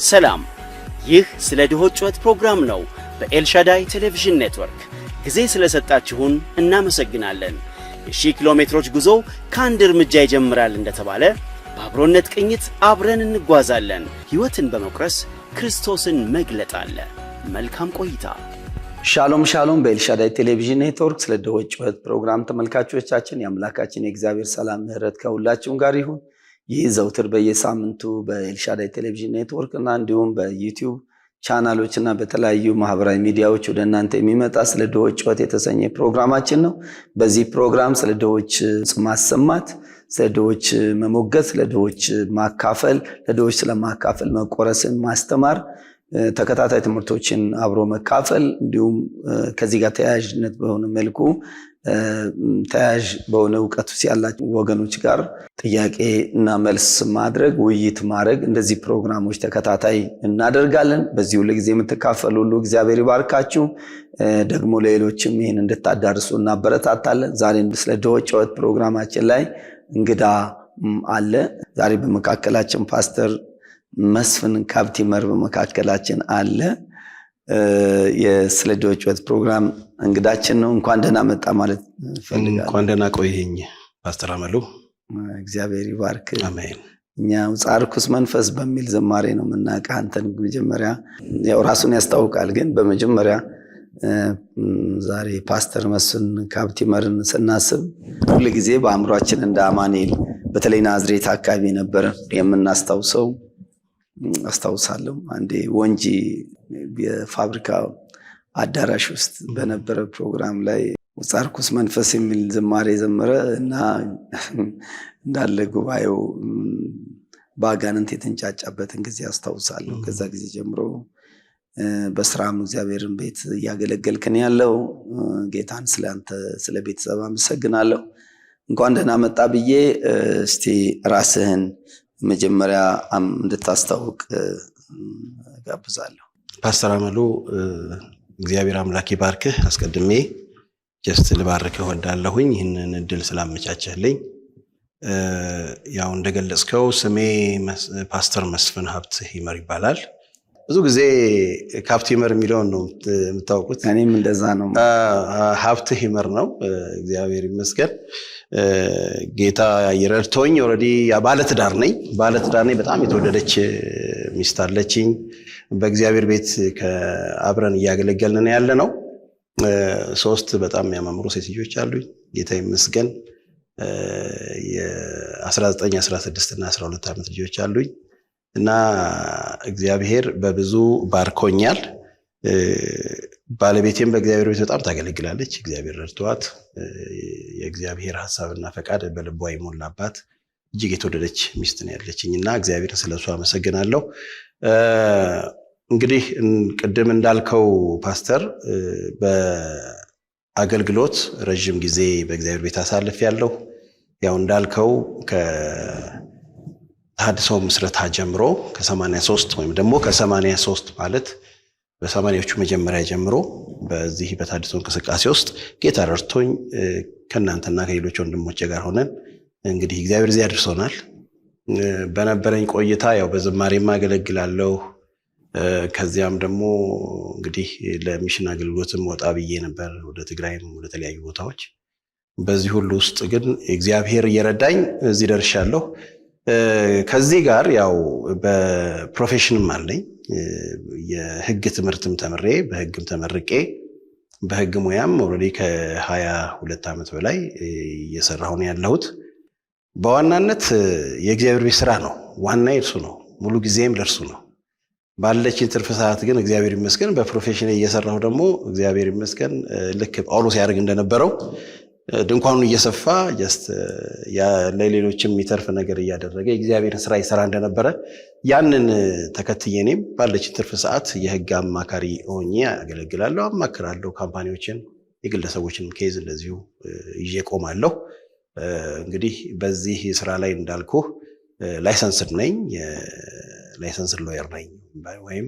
ሰላም፣ ይህ ስለ ድሆች ጩኸት ፕሮግራም ነው በኤልሻዳይ ቴሌቪዥን ኔትወርክ። ጊዜ ስለሰጣችሁን እናመሰግናለን። የ1000 ኪሎ ሜትሮች ጉዞ ከአንድ እርምጃ ይጀምራል እንደተባለ በአብሮነት ቅኝት አብረን እንጓዛለን። ሕይወትን በመቁረስ ክርስቶስን መግለጥ አለ። መልካም ቆይታ። ሻሎም ሻሎም። በኤልሻዳይ ቴሌቪዥን ኔትወርክ ስለ ድሆች ጩኸት ፕሮግራም ተመልካቾቻችን የአምላካችን የእግዚአብሔር ሰላም ምሕረት ከሁላችሁም ጋር ይሁን። ይህ ዘውትር በየሳምንቱ በኤልሻዳይ ቴሌቪዥን ኔትወርክ እና እንዲሁም በዩቲዩብ ቻናሎች እና በተለያዩ ማህበራዊ ሚዲያዎች ወደ እናንተ የሚመጣ ስለ ድሆች ጩኸት የተሰኘ ፕሮግራማችን ነው። በዚህ ፕሮግራም ስለ ድሆች ማሰማት፣ ስለ ድሆች መሞገት፣ ስለ ድሆች ማካፈል፣ ለድሆች ስለማካፈል መቆረስን ማስተማር፣ ተከታታይ ትምህርቶችን አብሮ መካፈል እንዲሁም ከዚህ ጋር ተያያዥነት በሆነ መልኩ ተያያዥ በሆነ እውቀት ውስጥ ያላችሁ ወገኖች ጋር ጥያቄ እና መልስ ማድረግ፣ ውይይት ማድረግ እንደዚህ ፕሮግራሞች ተከታታይ እናደርጋለን። በዚህ ሁሉ ጊዜ የምትካፈሉ ሁሉ እግዚአብሔር ይባርካችሁ። ደግሞ ለሌሎችም ይህን እንድታዳርሱ እናበረታታለን። ዛሬ ስለ ድሆች ጩኸት ፕሮግራማችን ላይ እንግዳ አለ። ዛሬ በመካከላችን ፓስተር መስፍን ካብቲመር በመካከላችን አለ። የስለ ድሆች ጩኸት ፕሮግራም እንግዳችን ነው። እንኳን ደህና መጣ ማለት ፈልጋለሁ። እንኳን ደህና ቆየኝ ፓስተር አመሉ። እግዚአብሔር ይባርክ። አሜን። እኛ ጻርኩስ መንፈስ በሚል ዝማሬ ነው የምናውቅህ አንተን። መጀመሪያ ያው ራሱን ያስታውቃል፣ ግን በመጀመሪያ ዛሬ ፓስተር መስፍን ካብቲመርን ስናስብ ሁሉ ጊዜ በአእምሯችን እንደ አማኑኤል በተለይ ናዝሬት አካባቢ ነበር የምናስታውሰው። አስታውሳለሁ አንዴ ወንጂ የፋብሪካ አዳራሽ ውስጥ በነበረ ፕሮግራም ላይ ጻርኩስ መንፈስ የሚል ዝማሬ ዘመረ እና እንዳለ ጉባኤው በአጋንንት የተንጫጫበትን ጊዜ አስታውሳለሁ። ከዛ ጊዜ ጀምሮ በስራም እግዚአብሔርን ቤት እያገለገልክን ያለው ጌታን ስለአንተ ስለ ቤተሰብ አመሰግናለሁ። እንኳን ደህና መጣ ብዬ እስቲ ራስህን መጀመሪያ እንድታስታውቅ ጋብዛለሁ። ፓስተር አመሉ እግዚአብሔር አምላክ ይባርክህ። አስቀድሜ ጀስት ልባርክህ እወዳለሁኝ ይህንን እድል ስላመቻቸህልኝ። ያው እንደገለጽከው ስሜ ፓስተር መስፍን ሀብትሂመር ይባላል። ብዙ ጊዜ ካፕቲመር የሚለውን ነው የምታውቁት። እኔም እንደዛ ነው። ሀብትሂመር ነው። እግዚአብሔር ይመስገን። ጌታ ይረድቶኝ ኦልሬዲ ባለትዳር ነኝ። በጣም የተወደደች ሚስት አለችኝ። በእግዚአብሔር ቤት አብረን እያገለገልን ያለ ነው። 3 በጣም የሚያማምሩ ሴት ልጆች አሉኝ። ጌታ ይመስገን። የ19፣ 16 እና 12 ዓመት ልጆች አሉኝ እና እግዚአብሔር በብዙ ባርኮኛል። ባለቤቴም በእግዚአብሔር ቤት በጣም ታገለግላለች። እግዚአብሔር ረድቷት የእግዚአብሔር ሐሳብና ፈቃድ በልቧ ይሞላባት እጅግ የተወደደች ሚስት ነው ያለችኝ እና እግዚአብሔር ስለሷ አመሰግናለሁ። እንግዲህ ቅድም እንዳልከው ፓስተር በአገልግሎት ረጅም ጊዜ በእግዚአብሔር ቤት አሳልፌያለሁ። ያው እንዳልከው ከሐዲስ ምስረታ ጀምሮ ከ83 ወይም ደግሞ ከ83 ማለት በ80ዎቹ መጀመሪያ ጀምሮ በዚህ በሐዲስ እንቅስቃሴ ውስጥ ጌታ ረድቶኝ ከእናንተና ከሌሎች ወንድሞቼ ጋር ሆነን እንግዲህ እግዚአብሔር እዚህ አድርሶናል። በነበረኝ ቆይታ ያው በዝማሬም አገለግላለሁ። ከዚያም ደግሞ እንግዲህ ለሚሽን አገልግሎትም ወጣ ብዬ ነበር ወደ ትግራይም ወደ ተለያዩ ቦታዎች። በዚህ ሁሉ ውስጥ ግን እግዚአብሔር እየረዳኝ እዚህ ደርሻለሁ። ከዚህ ጋር ያው በፕሮፌሽንም አለኝ። የህግ ትምህርትም ተምሬ በህግም ተመርቄ በህግ ሙያም ኦልሬዲ ከ22 ዓመት በላይ እየሰራሁ ነው ያለሁት። በዋናነት የእግዚአብሔር ቤት ስራ ነው ዋና እርሱ ነው። ሙሉ ጊዜም ለእርሱ ነው። ባለችኝ ትርፍ ሰዓት ግን እግዚአብሔር ይመስገን በፕሮፌሽን እየሰራሁ ደግሞ እግዚአብሔር ይመስገን ልክ ጳውሎስ ያደርግ እንደነበረው ድንኳኑን እየሰፋ ጀስት ለሌሎችም የሚተርፍ ነገር እያደረገ የእግዚአብሔርን ስራ ይሰራ እንደነበረ ያንን ተከትዬ እኔም ባለችኝ ትርፍ ሰዓት የህግ አማካሪ ሆኜ አገለግላለሁ፣ አማክራለሁ። ካምፓኒዎችን የግለሰቦችንም ኬዝ እንደዚሁ ይዤ ቆማለሁ። እንግዲህ በዚህ ስራ ላይ እንዳልኩህ ላይሰንስድ ነኝ፣ ላይሰንስድ ሎየር ነኝ ወይም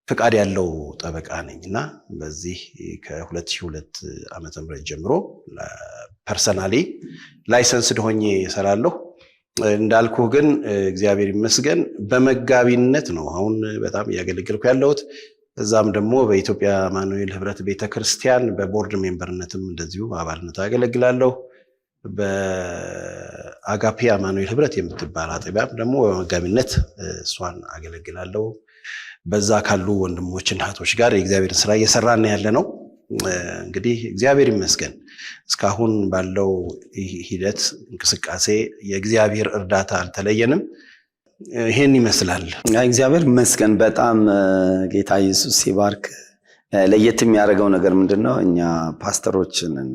ፍቃድ ያለው ጠበቃ ነኝ እና በዚህ ከ2002 ዓመተ ምህረት ጀምሮ ፐርሰናሊ ላይሰንስድ ሆኜ እሰራለሁ። እንዳልኩ ግን እግዚአብሔር ይመስገን በመጋቢነት ነው አሁን በጣም እያገለገልኩ ያለሁት። እዛም ደግሞ በኢትዮጵያ አማኑኤል ህብረት ቤተክርስቲያን በቦርድ ሜምበርነትም እንደዚሁ አባልነት አገለግላለሁ። በአጋፔ አማኑኤል ህብረት የምትባል አጥቢያም ደግሞ በመጋቢነት እሷን አገለግላለሁ። በዛ ካሉ ወንድሞችና እህቶች ጋር የእግዚአብሔርን ስራ እየሰራን ያለ ነው። እንግዲህ እግዚአብሔር ይመስገን እስካሁን ባለው ሂደት እንቅስቃሴ የእግዚአብሔር እርዳታ አልተለየንም። ይሄን ይመስላል። እግዚአብሔር ይመስገን በጣም ጌታ ኢየሱስ ይባርክ። ለየት የሚያደርገው ነገር ምንድነው? እኛ ፓስተሮች ነን፣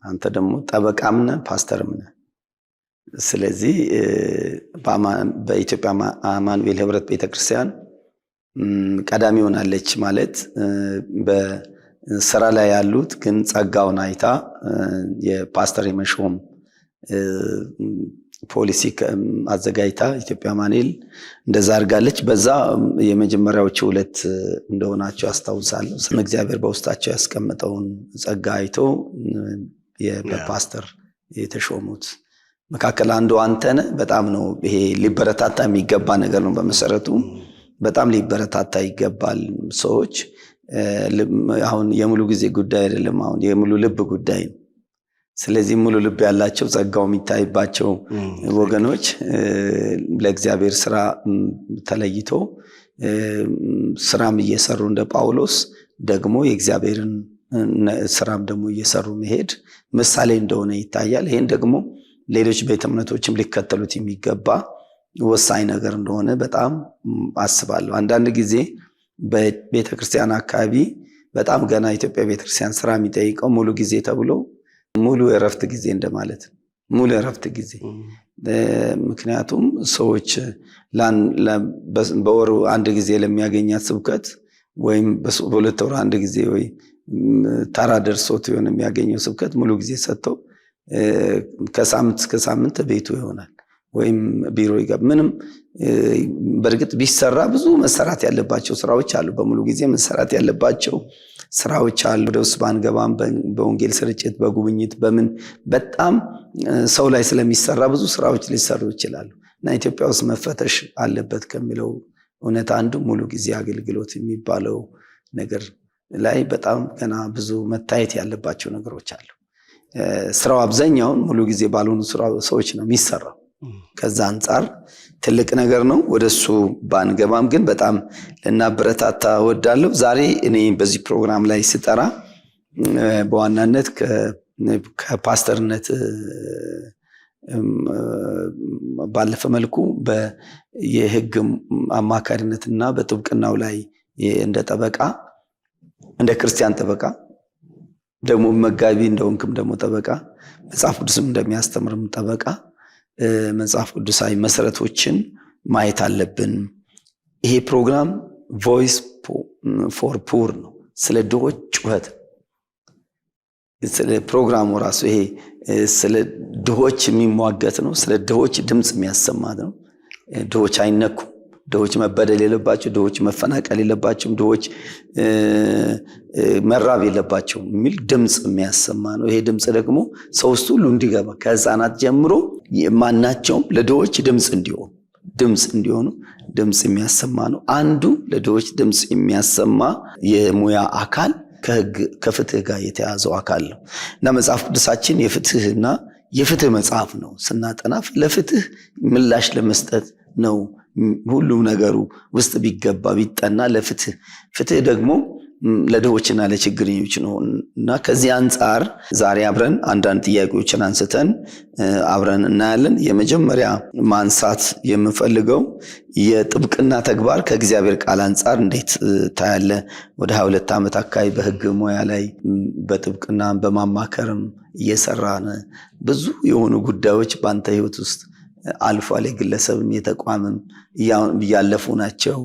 አንተ ደግሞ ጠበቃም ነህ ፓስተርም ነህ። ስለዚህ በኢትዮጵያ አማኑኤል ህብረት ቤተክርስቲያን ቀዳሚ ሆናለች ማለት በስራ ላይ ያሉት ግን ጸጋውን አይታ የፓስተር የመሾም ፖሊሲ አዘጋጅታ ኢትዮጵያ አማኑኤል እንደዛ አድርጋለች። በዛ የመጀመሪያዎቹ 2 እንደሆናቸው አስታውሳለሁ። ስለ እግዚአብሔር በውስጣቸው ያስቀመጠውን ጸጋ አይቶ በፓስተር የተሾሙት መካከል አንዱ አንተ ነህ። በጣም ነው ይሄ ሊበረታታ የሚገባ ነገር ነው። በመሰረቱ በጣም ሊበረታታ ይገባል። ሰዎች አሁን የሙሉ ጊዜ ጉዳይ አይደለም፣ አሁን የሙሉ ልብ ጉዳይ ነው። ስለዚህ ሙሉ ልብ ያላቸው ጸጋው የሚታይባቸው ወገኖች ለእግዚአብሔር ስራ ተለይቶ ስራም እየሰሩ እንደ ጳውሎስ ደግሞ የእግዚአብሔርን ስራም ደግሞ እየሰሩ መሄድ ምሳሌ እንደሆነ ይታያል። ይሄን ደግሞ ሌሎች ቤተ እምነቶችም ሊከተሉት የሚገባ ወሳኝ ነገር እንደሆነ በጣም አስባለሁ። አንዳንድ ጊዜ በቤተክርስቲያን አካባቢ በጣም ገና ኢትዮጵያ ቤተክርስቲያን ስራ የሚጠይቀው ሙሉ ጊዜ ተብሎ ሙሉ የረፍት ጊዜ እንደማለት ነው። ሙሉ የረፍት ጊዜ ምክንያቱም ሰዎች በወሩ አንድ ጊዜ ለሚያገኛት ስብከት ወይም በሁለት ወር አንድ ጊዜ ወይ ተራ ደርሶት የሆነ የሚያገኘው ስብከት ሙሉ ጊዜ ሰጥተው ከሳምንት እስከ ሳምንት ቤቱ ይሆናል ወይም ቢሮ ይገባል። ምንም በእርግጥ ቢሰራ ብዙ መሰራት ያለባቸው ስራዎች አሉ። በሙሉ ጊዜ መሰራት ያለባቸው ስራዎች አሉ። ወደ ውስጥ ባንገባም በወንጌል ስርጭት፣ በጉብኝት፣ በምን በጣም ሰው ላይ ስለሚሰራ ብዙ ስራዎች ሊሰሩ ይችላሉ እና ኢትዮጵያ ውስጥ መፈተሽ አለበት ከሚለው እውነት አንዱ ሙሉ ጊዜ አገልግሎት የሚባለው ነገር ላይ በጣም ገና ብዙ መታየት ያለባቸው ነገሮች አሉ። ስራው አብዛኛውን ሙሉ ጊዜ ባልሆኑ ሰዎች ነው የሚሰራው። ከዛ አንፃር ትልቅ ነገር ነው። ወደሱ ባንገባም ግን በጣም ልናበረታታ እወዳለሁ። ዛሬ እኔ በዚህ ፕሮግራም ላይ ስጠራ በዋናነት ከፓስተርነት ባለፈ መልኩ የህግ አማካሪነትና በጥብቅናው ላይ እንደ ጠበቃ እንደ ክርስቲያን ጠበቃ ደግሞ መጋቢ እንደሆንክም ደግሞ ጠበቃ መጽሐፍ ቅዱስም እንደሚያስተምርም ጠበቃ መጽሐፍ ቅዱሳዊ መሰረቶችን ማየት አለብን። ይሄ ፕሮግራም ቮይስ ፎር ፑር ነው። ስለ ድሆች ጩኸት ስለ ፕሮግራሙ ራሱ ይሄ ስለ ድሆች የሚሟገት ነው። ስለ ድሆች ድምጽ የሚያሰማት ነው። ድሆች አይነኩም፣ ድሆች መበደል የለባቸው፣ ድሆች መፈናቀል የለባቸው፣ ድሆች መራብ የለባቸው የሚል ድምጽ የሚያሰማ ነው። ይሄ ድምጽ ደግሞ ሰው ውስጥ ሁሉ እንዲገባ ከህፃናት ጀምሮ ማናቸውም ለድሆች ድምጽ እንዲሆኑ ድምጽ የሚያሰማ ነው። አንዱ ለድሆች ድምጽ የሚያሰማ የሙያ አካል ከፍትህ ጋር የተያዘው አካል ነው እና መጽሐፍ ቅዱሳችን የፍትህ መጽሐፍ ነው። ስናጠና ለፍትህ ምላሽ ለመስጠት ነው። ሁሉም ነገሩ ውስጥ ቢገባ ቢጠና ፍትህ ደግሞ ለድሆችና ለችግረኞች ነው እና ከዚህ አንፃር ዛሬ አብረን አንዳንድ ጥያቄዎችን አንስተን አብረን እናያለን። የመጀመሪያ ማንሳት የምፈልገው የጥብቅና ተግባር ከእግዚአብሔር ቃል አንፃር እንዴት ታያለ? ወደ 22 ዓመት አካባቢ በህግ ሙያ ላይ በጥብቅና በማማከርም እየሰራን ብዙ የሆኑ ጉዳዮች በአንተ ህይወት ውስጥ አልፏል። የግለሰብም የተቋምም እያለፉ ናቸው።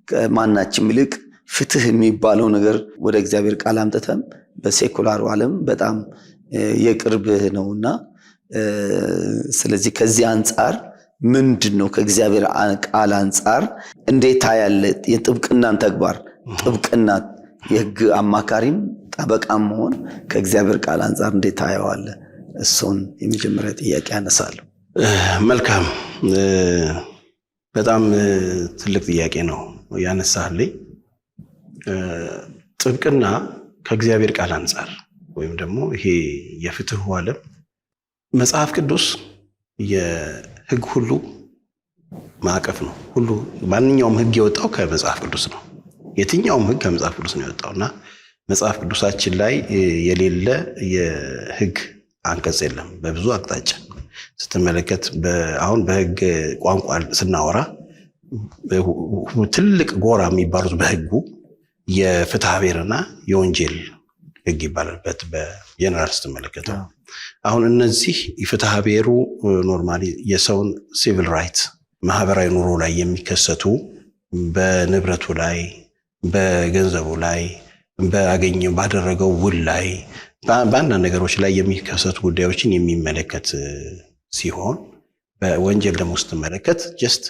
ከማናችም ይልቅ ፍትህ የሚባለው ነገር ወደ እግዚአብሔር ቃል አምጥተን በሴኩላሩ ዓለም በጣም የቅርብህ ነውና ስለዚህ ከዚህ አንፃር ምንድነው ከእግዚአብሔር ቃል አንፃር እንዴት ታያለ የጥብቅናን ተግባር? ጥብቅና የህግ አማካሪም ጠበቃም መሆን ከእግዚአብሔር ቃል አንፃር እንዴት ታየዋለ? እሱን የመጀመሪያ ጥያቄ አነሳለሁ። መልካም በጣም ትልቅ ጥያቄ ነው ያነሳልኝ። ጥብቅና ከእግዚአብሔር ቃል አንጻር ወይም ደግሞ ይሄ የፍትህ ዓለም መጽሐፍ ቅዱስ የህግ ሁሉ ማዕቀፍ ነው። ሁሉ ማንኛውም ህግ የወጣው ከመጽሐፍ ቅዱስ ነው። የትኛውም ህግ ከመጽሐፍ ቅዱስ ነው የወጣውና መጽሐፍ ቅዱሳችን ላይ የሌለ የህግ አንቀጽ የለም። በብዙ አቅጣጫ ስትመለከት አሁን በህግ ቋንቋ ስናወራ ትልቅ ጎራ የሚባሉት በህጉ የፍትሐ ብሔርና የወንጀል ህግ ይባላልበት በጀነራል ስትመለከተው። አሁን እነዚህ የፍትሐ ብሔሩ ኖርማሊ የሰውን ሲቪል ራይት ማህበራዊ ኑሮ ላይ የሚከሰቱ በንብረቱ ላይ በገንዘቡ ላይ ባደረገው ውል ላይ በአንዳንድ ነገሮች ላይ የሚከሰቱ ጉዳዮችን የሚመለከት ሲሆን በወንጀል ደግሞ ስትመለከት ጀስት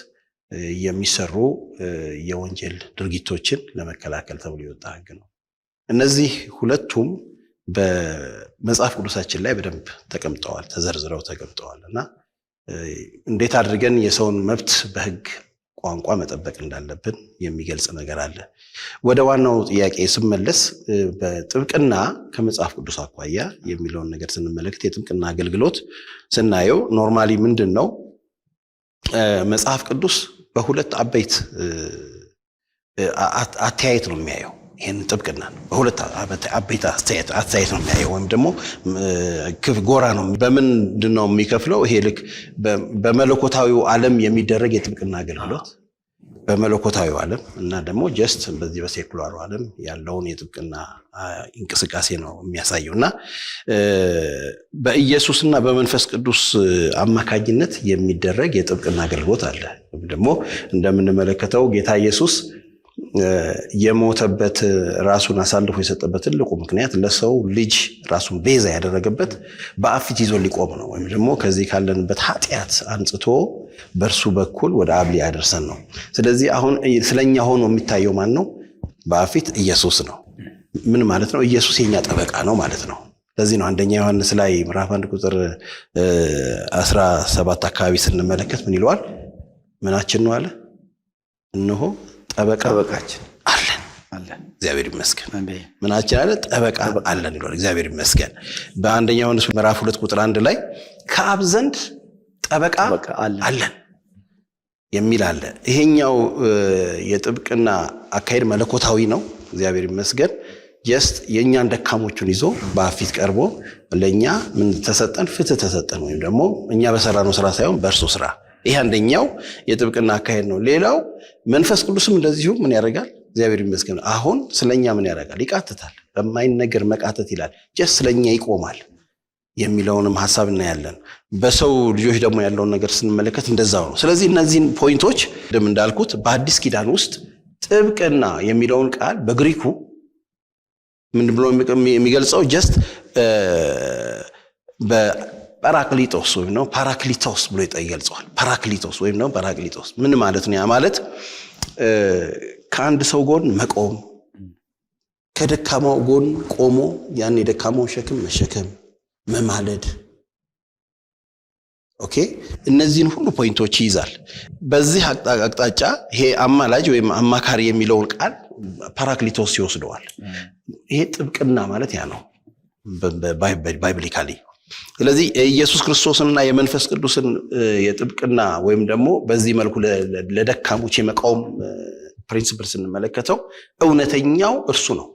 የሚሰሩ የወንጀል ድርጊቶችን ለመከላከል ተብሎ የወጣ ህግ ነው። እነዚህ ሁለቱም በመጽሐፍ ቅዱሳችን ላይ በደንብ ተቀምጠዋል፣ ተዘርዝረው ተቀምጠዋል እና እንዴት አድርገን የሰውን መብት በህግ ቋንቋ መጠበቅ እንዳለብን የሚገልጽ ነገር አለ። ወደ ዋናው ጥያቄ ስመለስ በጥብቅና ከመጽሐፍ ቅዱስ አኳያ የሚለውን ነገር ስንመለከት የጥብቅና አገልግሎት ስናየው ኖርማሊ ምንድን ነው መጽሐፍ ቅዱስ በሁለት አበይት አተያየት ነው የሚያየው። ይህን ጥብቅና በሁለት አበይት አተያየት ነው የሚያየው ወይም ደግሞ ጎራ ነው። በምንድን ነው የሚከፍለው? ይሄ ልክ በመለኮታዊው ዓለም የሚደረግ የጥብቅና አገልግሎት በመለኮታዊው ዓለም እና ደግሞ ጀስት በዚህ በሴኩላሩ ዓለም ያለውን የጥብቅና እንቅስቃሴ ነው የሚያሳየው እና በኢየሱስና በመንፈስ ቅዱስ አማካኝነት የሚደረግ የጥብቅና አገልግሎት አለ። ደግሞ እንደምንመለከተው ጌታ ኢየሱስ የሞተበት ራሱን አሳልፎ የሰጠበት ትልቁ ምክንያት ለሰው ልጅ ራሱን ቤዛ ያደረገበት በአብ ፊት ይዞ ሊቆም ነው። ወይም ደግሞ ከዚህ ካለንበት ኃጢአት አንጽቶ በእርሱ በኩል ወደ አብ ሊያደርሰን ነው። ስለዚህ አሁን ስለኛ ሆኖ የሚታየው ማን ነው? በአብ ፊት ኢየሱስ ነው። ምን ማለት ነው? ኢየሱስ የኛ ጠበቃ ነው ማለት ነው። ለዚህ ነው አንደኛ ዮሐንስ ላይ ምዕራፍ 1 ቁጥር 17 አካባቢ ስንመለከት ምን ይለዋል? ምናችን ነው አለ? እነሆ ጠበቃችን አለን። እግዚአብሔር ይመስገን። ምናችን አለ? ጠበቃ አለን ይላል። እግዚአብሔር ይመስገን። በአንደኛ ዮሐንስ ምዕራፍ 2 ቁጥር 1 ላይ ከአብ ዘንድ ጠበቃ አለን የሚል አለ። ይሄኛው የጥብቅና አካሄድ መለኮታዊ ነው። እግዚአብሔር ይመስገን። ጀስት የእኛን ደካሞቹን ይዞ በአብ ፊት ቀርቦ ለእኛ ምን ተሰጠን? ፍትህ ተሰጠን። ወይም ደግሞ እኛ በሰራነው ስራ ሳይሆን በእርሱ ስራ። ይህ አንደኛው የጥብቅና አካሄድ ነው። ሌላው መንፈስ ቅዱስም እንደዚሁ ምን ያደርጋል? እግዚአብሔር ይመስገን አሁን ስለኛ ምን ያደርጋል? ይቃትታል። በማይነገር መቃተት ይላል። ጀስት ስለኛ ይቆማል የሚለውንም ሐሳብ እናያለን። በሰው ልጆች ደግሞ ያለውን ነገር ስንመለከት እንደዛው ነው። ስለዚህ እነዚህን ፖይንቶች እንዳልኩት በአዲስ ኪዳን ውስጥ ጥብቅና የሚለውን ቃል በግሪኩ ምን ብሎ የሚገልጸው ጀስት ፓራክሊቶስ ወይም ነው ፓራክሊቶስ ብሎ ይገልጸዋል። ፓራክሊቶስ ወይም ነው ፓራክሊቶስ ምን ማለት ነው? ያ ማለት ከአንድ ሰው ጎን መቆም፣ ከደካማው ጎን ቆሞ ያን የደካማው ሸክም መሸከም፣ መማለድ። ኦኬ፣ እነዚህን ሁሉ ፖይንቶች ይይዛል። በዚህ አቅጣጫ ይሄ አማላጅ ወይም አማካሪ የሚለውን ቃል ፓራክሊቶስ ይወስደዋል። ይሄ ጥብቅና ማለት ያ ነው ባይብሊካሊ። ስለዚህ የኢየሱስ ክርስቶስንና የመንፈስ ቅዱስን የጥብቅና ወይም ደግሞ በዚህ መልኩ ለደካሞች የመቃወም ፕሪንሲፕል ስንመለከተው እውነተኛው እርሱ ነው።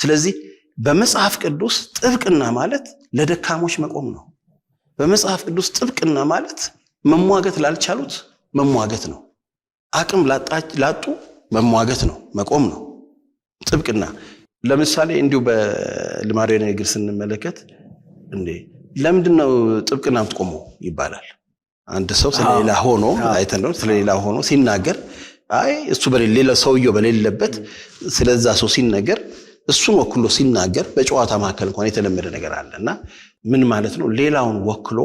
ስለዚህ በመጽሐፍ ቅዱስ ጥብቅና ማለት ለደካሞች መቆም ነው። በመጽሐፍ ቅዱስ ጥብቅና ማለት መሟገት ላልቻሉት መሟገት ነው። አቅም ላጡ መሟገት ነው፣ መቆም ነው ጥብቅና። ለምሳሌ እንዲሁ በልማዳዊ ንግግር ስንመለከት ለምንድን ነው ጥብቅና የምትቆመው ይባላል። አንድ ሰው ስለሌላ ሆኖ አይተን ነው ስለሌላ ሆኖ ሲናገር እሱ በሌላ ሰውየው በሌለበት ስለዛ ሰው ሲናገር እሱን ወክሎ ሲናገር በጨዋታ መካከል እንኳን የተለመደ ነገር አለና ምን ማለት ነው? ሌላውን ወክሎ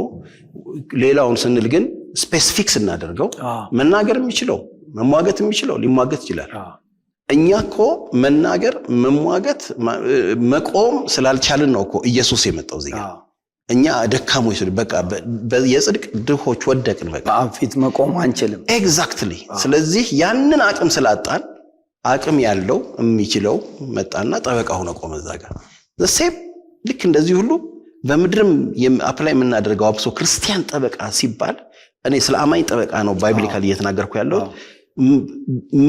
ሌላውን ስንል ግን ስፔሲፊክ ስናደርገው መናገር የሚችለው መሟገት የሚችለው ሊሟገት ይችላል። እኛ እኮ መናገር መሟገት መቆም ስላልቻልን ነው እኮ ኢየሱስ የመጣው እዚህ ጋር። እኛ ደካሞች በቃ የጽድቅ ድሆች ወደቅን። በቃ በአብ ፊት መቆም አንችልም። ኤግዛክትሊ። ስለዚህ ያንን አቅም ስላጣን አቅም ያለው የሚችለው መጣና ጠበቃ ሆነ ቆመ እዛ ጋር። ዘሴም ልክ እንደዚህ ሁሉ በምድርም አፕላይ የምናደርገው አብሶ ክርስቲያን ጠበቃ ሲባል እኔ ስለ አማኝ ጠበቃ ነው ባይብሊካሊ እየተናገርኩ ያለው።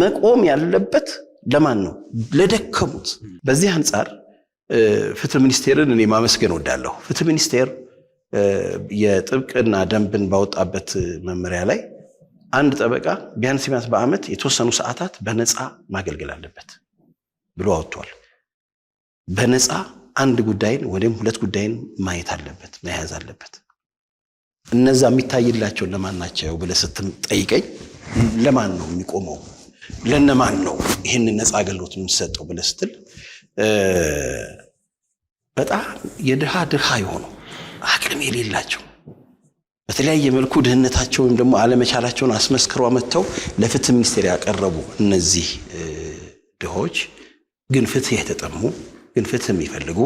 መቆም ያለበት ለማን ነው? ለደከሙት። በዚህ አንጻር ፍትህ ሚኒስቴርን እኔ ማመስገን ወዳለሁ። ፍትህ ሚኒስቴር የጥብቅና ደንብን ባወጣበት መመሪያ ላይ አንድ ጠበቃ ቢያንስ በዓመት የተወሰኑ ሰዓታት በነፃ ማገልገል አለበት ብሎ አወጥቷል። በነፃ አንድ ጉዳይን ወይም ሁለት ጉዳይን ማየት አለበት፣ መያዝ አለበት። እነዛ የሚታይላቸው ለማን ናቸው ብለህ ስትጠይቀኝ ለማን ነው የሚቆመው? ለነማን ነው ይህንን ነፃ አገልግሎት የምትሰጠው ብለህ ስትል በጣም ድሃ የሆኑ አቅም የሌላቸው በተለያየ መልኩ ድህነታቸው ወይም ደግሞ አለመቻላቸውን አስመስክረው መጥተው ለፍትህ ሚኒስቴር ያቀረቡ እነዚህ ድሆች ግን ፍትህ የተጠሙ ግን ፍትህ የሚፈልጉ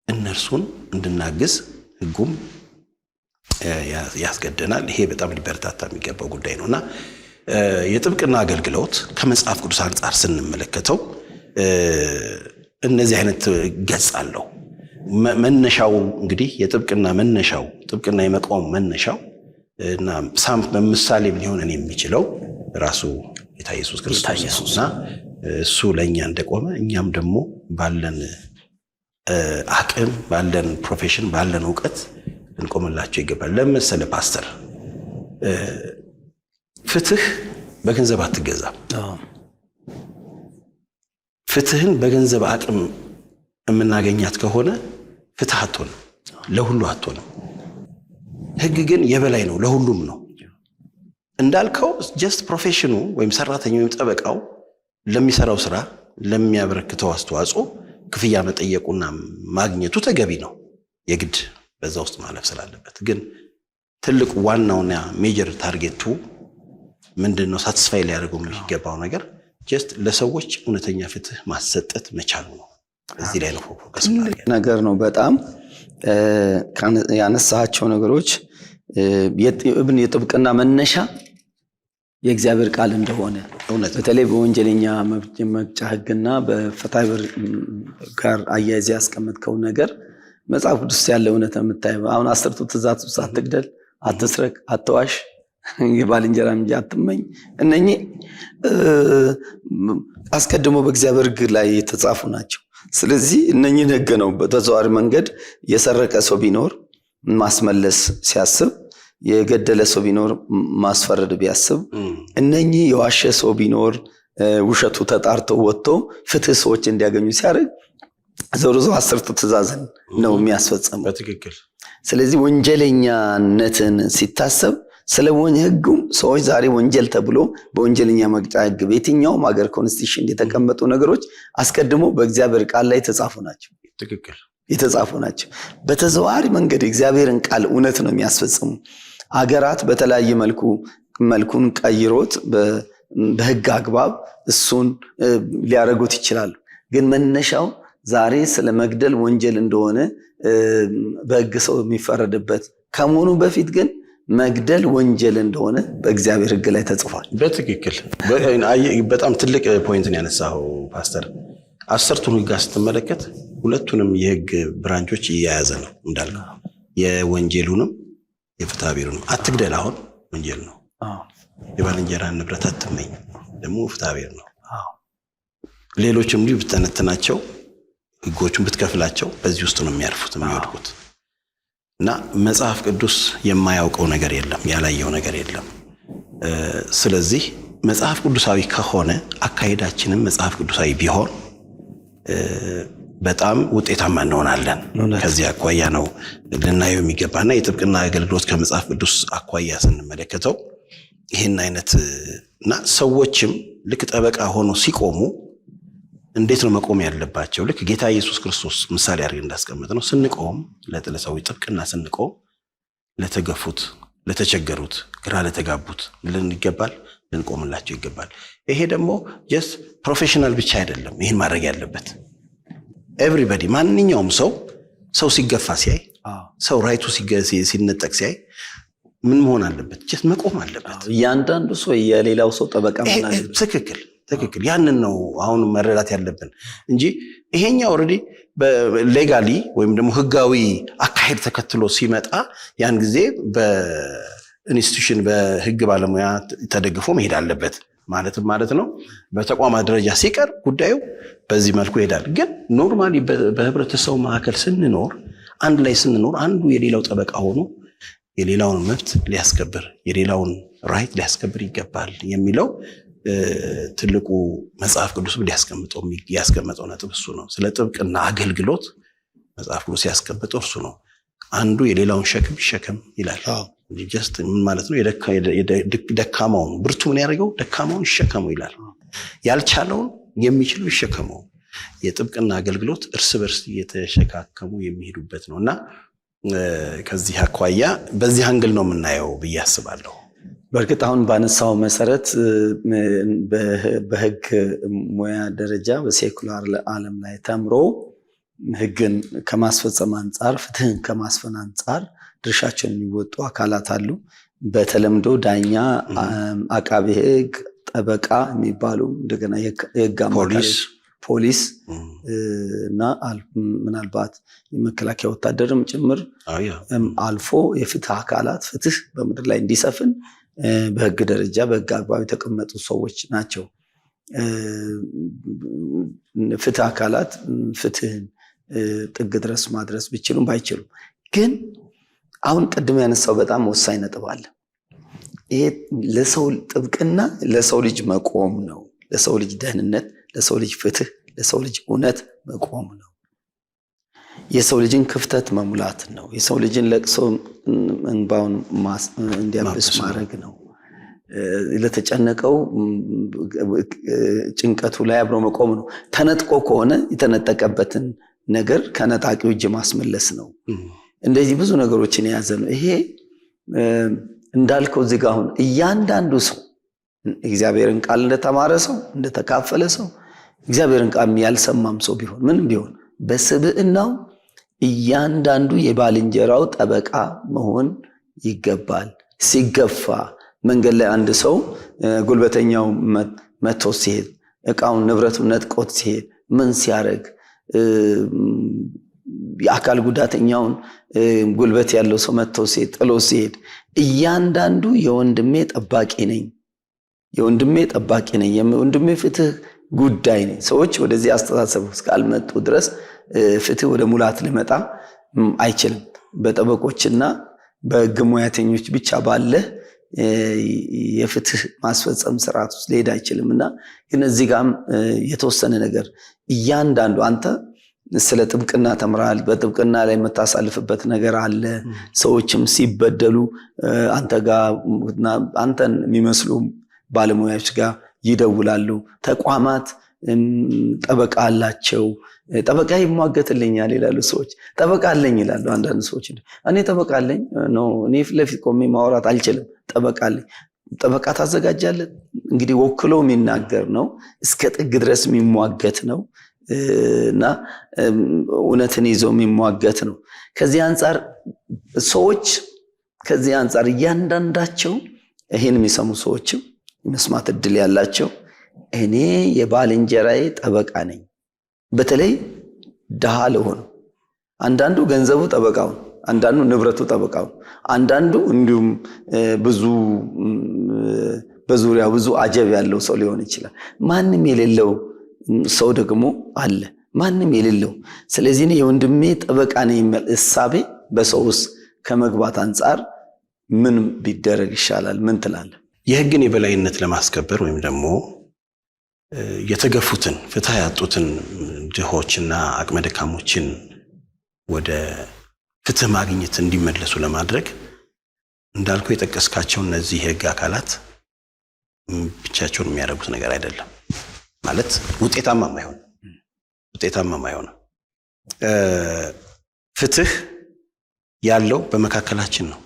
እነርሱን እንድናግዝ ህጉም ያስገደናል። ይሄ በጣም ሊበረታታ የሚገባው ጉዳይ ነውና የጥብቅና አገልግሎት ከመጽሐፍ ቅዱስ አንጻር ስንመለከተው እነዚህ አይነት ገጽ አለው። መነሻው እንግዲህ የጥብቅና መነሻው ጥብቅና የመቆም መነሻው እና ምሳሌ ሊሆን የሚችለው ራሱ ጌታ ኢየሱስ ክርስቶስ ነውና እሱ ለኛ እንደቆመ እኛም ደግሞ ባለን አቅም ባለን ፕሮፌሽን ባለን ዕውቀት እንቆምላቸው ይገባል። ለምሳሌ ፓስተር ፍትህ በገንዘብ አትገዛም። ፍትህን በገንዘብ አቅም የምናገኛት ከሆነ ፍትህ አትሆንም፣ ለሁሉ አትሆንም። ህግ ግን የበላይ ነው፣ ለሁሉም ነው። እንዳልከው ጀስት ፕሮፌሽኑ ወይም ሰራተኛው ወይም ጠበቃው ለሚሰራው ስራ ለሚያበረክተው አስተዋጽኦ ክፍያ መጠየቁና ማግኘቱ ተገቢ ነው፣ የግድ በዛ ውስጥ ማለፍ ስላለበት። ግን ትልቁ ዋናውና ሜጀር ታርጌቱ ምንድነው? ሳቲስፋይ ሊያደርገው የሚገባው ነገር ጀስት ለሰዎች እውነተኛ ፍትህ ማሰጠት መቻሉ ነው። እዚህ ላይ ነው ፎከስ ነገር ነው። በጣም ያነሳቸው ነገሮች የጥብቅና መነሻ የእግዚአብሔር ቃል እንደሆነ በተለይ በወንጀለኛ መቅጫ ህግና በፍትሐብሔር ጋር አያይዘ ያስቀመጥከው ነገር መጽሐፍ ቅዱስ ያለ እውነት የምታየው አሁን 10ቱ ትእዛዛት ውስጥ አትግደል፣ አትስረቅ፣ አትዋሽ፣ የባልንጀራን እንጂ አትመኝ፣ እነኚህ አስቀድሞ በእግዚአብሔር ህግ ላይ የተጻፉ ናቸው። ስለዚህ እነኚህን ህግ ነው በተዘዋዋሪ መንገድ የሰረቀ ሰው ቢኖር ማስመለስ ሲያስብ፣ የገደለ ሰው ቢኖር ማስፈረድ ቢያስብ፣ እነኚህ የዋሸ ሰው ቢኖር ውሸቱ ተጣርቶ ወጥቶ ፍትህ ሰዎች እንዲያገኙ ሲያደርግ ዞሮ 10ቱ ትእዛዝን ነው የሚያስፈጽመው በትክክል። ስለዚህ ወንጀለኛነትን ሲታሰብ ስለ ህጉም ሰዎች ዛሬ ወንጀል ተብሎ በወንጀለኛ መቅጫ ህግ በየትኛውም ሀገር ኮንስቲቱሽን የተቀመጡ ነገሮች አስቀድሞ በእግዚአብሔር ቃል ላይ የተጻፉ ናቸው። ትክክል የተጻፉ ናቸው። በተዘዋዋሪ መንገድ እግዚአብሔርን ቃል እውነት ነው የሚያስፈጽሙ። አገራት በተለያየ መልኩን ቀይሮት በህግ አግባብ እሱን ሊያደርጉት ይችላሉ። ግን መነሻው ዛሬ ስለ መግደል ወንጀል እንደሆነ በህግ ሰው የሚፈረድበት ከመሆኑ በፊት ግን መግደል ወንጀል እንደሆነ በእግዚአብሔር ህግ ላይ ተጽፏል። በትክክል በጣም ትልቅ ፖይንትን ያነሳው ፓስተር። 10ቱን ህግ ስትመለከት ሁለቱንም የህግ ብራንቾች እየያዘ ነው እንዳልከው፣ የወንጀሉንም የፍትሐብሔሩንም። አትግደል አሁን ወንጀል ነው። የባልንጀራን ንብረት አትመኝ ደግሞ ፍትሐብሔር ነው። ሌሎችም እንዲሁ ብትተነትናቸው ህጎቹን ብትከፍላቸው በዚህ ውስጥ ነው የሚያርፉት የሚወድቁት። እና መጽሐፍ ቅዱስ የማያውቀው ነገር የለም፣ ያላየው ነገር የለም። ስለዚህ መጽሐፍ ቅዱሳዊ ከሆነ አካሄዳችንም መጽሐፍ ቅዱሳዊ ቢሆን በጣም ውጤታማ እንሆናለን። ከዚህ አኳያ ነው ልናየው የሚገባና የጥብቅና አገልግሎት ከመጽሐፍ ቅዱስ አኳያ ስንመለከተው ይህን አይነት እና ሰዎችም ልክ ጠበቃ ሆኖ ሲቆሙ እንዴት ነው መቆም ያለባቸው? ልክ ጌታ ኢየሱስ ክርስቶስ ምሳሌ አድርገን እንዳስቀመጥ ነው ስንቆም ለሰዎች ጥብቅና ስንቆም ለተገፉት፣ ለተቸገሩት፣ ግራ ለተጋቡት ይገባል፣ ልንቆምላቸው ይገባል። ይሄ ደግሞ ጀስት ፕሮፌሽናል ብቻ አይደለም ይህን ማድረግ ያለበት። ኤቭሪባዲ ማንኛውም ሰው ሲገፋ ሲያይ ሰው ራይቱ ሲነጠቅ ሲያይ ምን መሆን አለበት? ጀስት መቆም አለበት። እያንዳንዱ ሰው የሌላው ሰው ጠበቃ መሆን አለበት። ትክክል። ያንን ነው አሁን መረዳት ያለብን እንጂ ይሄኛው ኦልሬዲ በሌጋሊ ወይም ደግሞ ህጋዊ አካሄድ ተከትሎ ሲመጣ ያን ጊዜ በኢንስቲትዩሽን በህግ ባለሙያ ተደግፎ መሄድ አለበት ማለት ነው። በተቋማት ደረጃ ሲቀር ጉዳዩ በዚህ መልኩ ይሄዳል። ግን ኖርማሊ በህብረተሰቡ መካከል ስንኖር አንድ ላይ ስንኖር አንዱ የሌላው ጠበቃ ሆኖ የሌላውን መብት ሊያስከብር የሌላውን ራይት ሊያስከብር ይገባል የሚለው ትልቁ መጽሐፍ ቅዱስ ያስቀመጠው ነጥብ እሱ ነው። ስለ ጥብቅና አገልግሎት መጽሐፍ ቅዱስ ያስቀመጠው እርሱ ነው። አንዱ የሌላውን ሸክም ይሸከም ይላል። ጀስት ምን ማለት ነው? ደካማውን ብርቱ ምን ያደርገው? ደካማውን ይሸከሙ ይላል። ያልቻለውን የሚችለው ይሸከመው። የጥብቅና አገልግሎት እርስ በርስ እየተሸካከሙ የሚሄዱበት ነውና ከዚህ አኳያ በዚህ አንግል ነው የምናየው ብዬ አስባለሁ። በእርግጥ አሁን ባነሳው መሰረት በህግ ሙያ ደረጃ በሴኩላር ዓለም ላይ ተምሮ ህግን ከማስፈጸም አንጻር ፍትህን ከማስፈን አንጻር ድርሻቸውን የሚወጡ አካላት አሉ። በተለምዶ ዳኛ፣ አቃቤ ህግ፣ ጠበቃ የሚባሉ እንደገና የህግ አማካሪ፣ ፖሊስ እና ምናልባት የመከላከያ ወታደርም ጭምር አልፎ የፍትህ አካላት ፍትህ በምድር ላይ እንዲሰፍን በህግ ደረጃ በህግ አግባብ የተቀመጡ ሰዎች ናቸው። ፍትህ አካላት ፍትህን ጥግ ድረስ ማድረስ ቢችሉም ባይችሉም ግን አሁን ቅድም ያነሳው በጣም ወሳኝ ነጥብ አለ። ይሄ ለሰው ጥብቅና ለሰው ልጅ መቆም ነው። ለሰው ልጅ ደህንነት፣ ለሰው ልጅ ፍትህ፣ ለሰው ልጅ እውነት መቆም ነው። የሰው ልጅን ክፍተት መሙላት ነው። የሰው ልጅን ለቅሶ እንባውን እንዲያብስ ማድረግ ነው። ለተጨነቀው ጭንቀቱ ላይ አብሮ መቆም ነው። ተነጥቆ ከሆነ የተነጠቀበትን ነገር ከነጣቂው እጅ ማስመለስ ነው። እንደዚህ ብዙ ነገሮችን የያዘ ነው። ይሄ እንዳልከው እዚህ ጋር አሁን እያንዳንዱ ሰው እግዚአብሔርን ቃል እንደተማረ ሰው እንደተካፈለ ሰው እግዚአብሔርን ቃል ያልሰማም ሰው ቢሆን ምንም ቢሆን በስብዕናው እያንዳንዱ የባልንጀራው ጠበቃ መሆን ይገባል። ሲገፋ መንገድ ላይ አንድ ሰው ጉልበተኛው መጥቶ ሲሄድ እቃውን ንብረቱን ነጥቆት ሲሄድ ምን ሲያደርግ የአካል ጉዳተኛውን ጉልበት ያለው ሰው መጥቶ ሲሄድ ጥሎ ሲሄድ እያንዳንዱ የወንድሜ ጠባቂ ነኝ፣ የወንድሜ ጠባቂ ነኝ፣ የወንድሜ ፍትህ ጉዳይ ነኝ። ሰዎች ወደዚህ አስተሳሰብ እስካልመጡ ድረስ ፍትህ ወደ ሙላት ሊመጣ አይችልም። በጠበቆችና በህግ ሙያተኞች ብቻ ባለ የፍትህ ማስፈጸም ስርዓት ውስጥ ሊሄድ አይችልምና ግን እዚህ ጋርም የተወሰነ ነገር እያንዳንዱ አንተ ስለ ጥብቅና ተምራል። በጥብቅና ላይ የምታሳልፍበት ነገር አለ። ሰዎችም ሲበደሉ አንተ ጋር አንተን የሚመስሉ ባለሙያዎች ጋር ይደውላሉ። ተቋማት ጠበቃ አላቸው። ጠበቃ ይሟገትልኛል ይላሉ ሰዎች። ጠበቃ አለኝ ይላሉ አንዳንድ ሰዎች። እኔ ጠበቃ አለኝ ነው፣ እኔ ፊት ለፊት ቆሜ ማውራት አልችልም። ጠበቃ አለኝ። ጠበቃ ታዘጋጃለህ? እንግዲህ ወክሎ የሚናገር ነው፣ እስከ ጥግ ድረስ የሚሟገት ነው እና እውነትን ይዞ የሚሟገት ነው። ከዚህ አንጻር ሰዎች ከዚህ አንጻር እያንዳንዳቸው ይሄን የሚሰሙ ሰዎችም መስማት እድል ያላቸው እኔ የባልንጀራዬ ጠበቃ ነኝ። በተለይ ድሃ ለሆኑ አንዳንዱ ገንዘቡ ጠበቃው፣ አንዳንዱ ንብረቱ ጠበቃው፣ አንዳንዱ እንዲሁም ብዙ በዙሪያው ብዙ አጀብ ያለው ሰው ሊሆን ይችላል። ማንም የሌለው ሰው ደግሞ አለ፣ ማንም የሌለው። ስለዚህ እኔ የወንድሜ ጠበቃ ነኝ የሚል እሳቤ በሰው ውስጥ ከመግባት አንጻር ምን ቢደረግ ይሻላል? ምን ትላለህ? የህግን የበላይነት ለማስከበር ወይም ደግሞ የተገፉትን ፍትህ ያጡትን ድሆችና አቅመ ደካሞችን ወደ ፍትህ ማግኘት እንዲመለሱ ለማድረግ እንዳልኩ የጠቀስካቸው እነዚህ የህግ አካላት ብቻቸውን የሚያደርጉት ነገር አይደለም። ማለት ውጤታማም አይሆንም። ፍትህ ያለው በመካከላችን ነው፣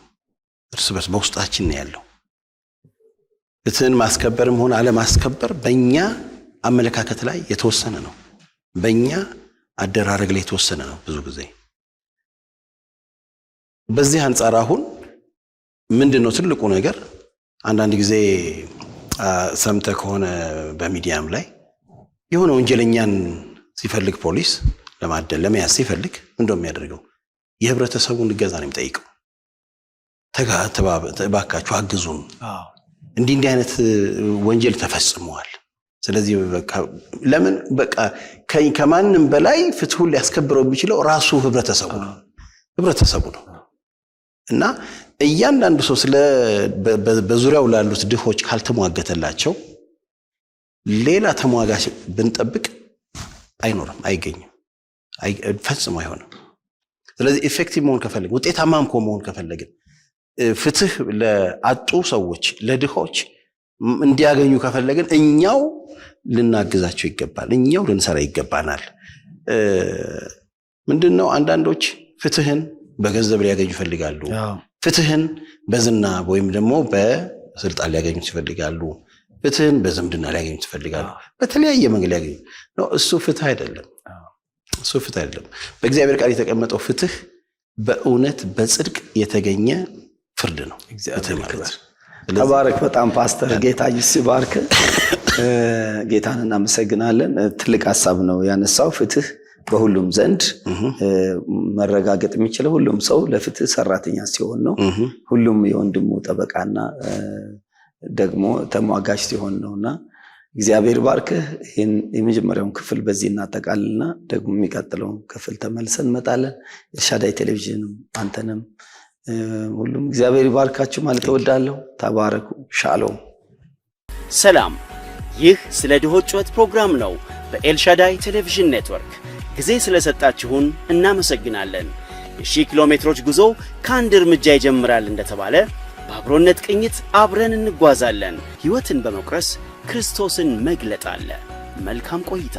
እርስ በርስ በውስጣችን ነው ያለው። ፍትህን ማስከበርም ሆነ አለማስከበር በእኛ አመለካከት ላይ የተወሰነ ነው፣ በእኛ አደራረግ ላይ የተወሰነ ነው። ብዙ ጊዜ በዚህ አንጻር አሁን ምንድነው ትልቁ ነገር? አንዳንድ ጊዜ ሰምተ ከሆነ በሚዲያም ላይ የሆነ ወንጀለኛን ሲፈልግ ፖሊስ ለማደን ለመያዝ ሲፈልግ እንደው የሚያደርገው የህብረተሰቡን እገዛ ነው የሚጠይቀው። ተባካችሁ አግዙን፣ እንዲህ አይነት ወንጀል ተፈጽሟል። ስለዚህ በቃ ለምን በቃ ከማንም በላይ ፍትሁን ሊያስከብረው የሚችለው ራሱ ህብረተሰቡ ነው። እና እያንዳንዱ ሰው በዙሪያው ላሉት ድሆች ካልተሟገተላቸው ሌላ ተሟጋች ብንጠብቅ አይኖርም፣ አይገኝም፣ ፈጽሞ አይሆንም። ስለዚህ ኢፌክቲቭ መሆን ከፈለግን ውጤታማም መሆን ከፈለግን ፍትህ ለአጡ ሰዎች ለድሆች እንዲያገኙ ከፈለግን እኛው ልናግዛቸው ይገባል፣ እኛው ልንሰራ ይገባናል። ምንድነው አንዳንዶች ፍትህን በገንዘብ ሊያገኙ ይፈልጋሉ፣ ፍትህን በዝና ወይም ደግሞ በስልጣን ሊያገኙ ይፈልጋሉ፣ ፍትህን በዝምድና ሊያገኙ ይፈልጋሉ፣ በተለያየ መንገድ ሊያገኙ ነው። እሱ ፍትህ አይደለም። በእግዚአብሔር ቃል የተቀመጠው ፍትህ በእውነት በጽድቅ የተገኘ ፍርድ ነው። ተባረክ። በጣም ፓስተር ጌታ ይባርክ። ጌታን እናመሰግናለን። ትልቅ ሐሳብ ነው ያነሳው። ፍትህ በሁሉም ዘንድ መረጋገጥ የሚችለው ሁሉም ሰው ለፍትህ ሰራተኛ ሲሆን ነው። ሁሉም የወንድሙ ጠበቃና ደግሞ ተሟጋች ሲሆን ነውና እግዚአብሔር ባርክህ። ይህን የመጀመሪያውን ክፍል በዚህ እናጠቃልልና ደግሞ የሚቀጥለውን ክፍል ተመልሰን እንመጣለን። ኤልሻዳይ ቴሌቪዥንም አንተንም ሁሉም እግዚአብሔር ይባርካችሁ ማለት እወዳለሁ። ተባረኩ። ሻሎም። ሰላም። ይህ ስለ ድሆች ጩኸት ፕሮግራም ነው በኤልሻዳይ ቴሌቪዥን ኔትወርክ። ጊዜ ስለሰጣችሁን እናመሰግናለን። የ1000 ኪሎ ሜትሮች ጉዞ ከአንድ እርምጃ ይጀምራል እንደተባለ በአብሮነት ቅኝት አብረን እንጓዛለን። ሕይወትን በመቁረስ ክርስቶስን መግለጥ አለ። መልካም ቆይታ።